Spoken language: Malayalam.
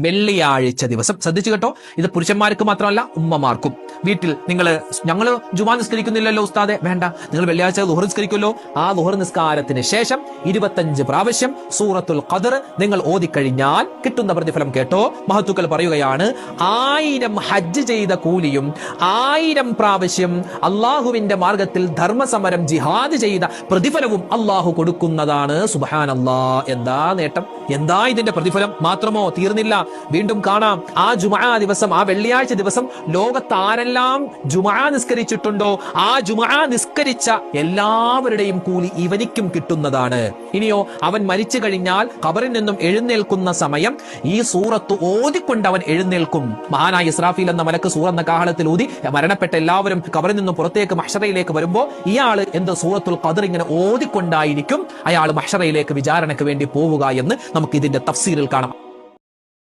വെള്ളിയാഴ്ച ദിവസം. ശ്രദ്ധിച്ചു കേട്ടോ, ഇത് പുരുഷന്മാർക്ക് മാത്രമല്ല ഉമ്മമാർക്കും. വീട്ടിൽ ഞങ്ങൾ ജുമാ നിസ്കരിക്കുന്നില്ലല്ലോ ഉസ്താദെ, വേണ്ട, നിങ്ങൾ വെള്ളിയാഴ്ച ളുഹർ നിസ്കരിക്കുമല്ലോ, ആ ളുഹർ നിസ്കാരത്തിന് ശേഷം 25 പ്രാവശ്യം സൂറത്തുൽ ഖദർ നിങ്ങൾ ഓതിക്കഴിഞ്ഞാൽ കിട്ടുന്ന പ്രതിഫലം കേട്ടോ. മഹത്തുക്കൾ പറയുകയാണ്, 1000 ഹജ്ജ് ചെയ്ത കൂലിയും 1000 പ്രാവശ്യം അള്ളാഹുവിന്റെ മാർഗത്തിൽ ധർമ്മസമരം ജിഹാദ് ചെയ്ത പ്രതിഫലവും അള്ളാഹു കൊടുക്കുന്നതാണ്. സുബ്ഹാനല്ലാഹ്, എന്താ നേട്ടം, എന്താ ഇതിന്റെ പ്രതിഫലം. മാത്രമോ തീർന്നില്ല, വീണ്ടും കാണാം. ആ ജുമുഅ ദിവസം, ആ വെള്ളിയാഴ്ച ദിവസം ലോകത്ത് ആരെല്ലാം ജുമുഅ നിസ്കരിച്ചിട്ടുണ്ടോ ആ ജുമുഅ നിസ്കരിച്ച എല്ലാവരുടെയും കൂലി ഇവനിക്കും കിട്ടുന്നതാണ്. ഇനിയോ അവൻ മരിച്ചു കഴിഞ്ഞാൽ ഖബറിൽ നിന്നും എഴുന്നേൽക്കുന്ന സമയം ഈ സൂറത്ത് ഓതിക്കൊണ്ട് അവൻ എഴുന്നേൽക്കും. മഹാനായ ഇസ്രാഫീൽ എന്ന മലക്ക് സൂറെന്ന കാഹളത്തിൽ ഊതി മരണപ്പെട്ട എല്ലാവരും ഖബറിൽ നിന്നും പുറത്തേക്ക് മഹ്ശറയിലേക്ക് വരുമ്പോൾ ഇയാൾ എന്ത് സൂറത്തുൽ ഖദർ ഇങ്ങനെ ഓതിക്കൊണ്ടായിരിക്കും അയാൾ മഹ്ശറയിലേക്ക് വിചാരണയ്ക്ക് വേണ്ടി പോവുക എന്ന് നമുക്ക് ഇതിന്റെ തഫ്സീറിൽ കാണാം.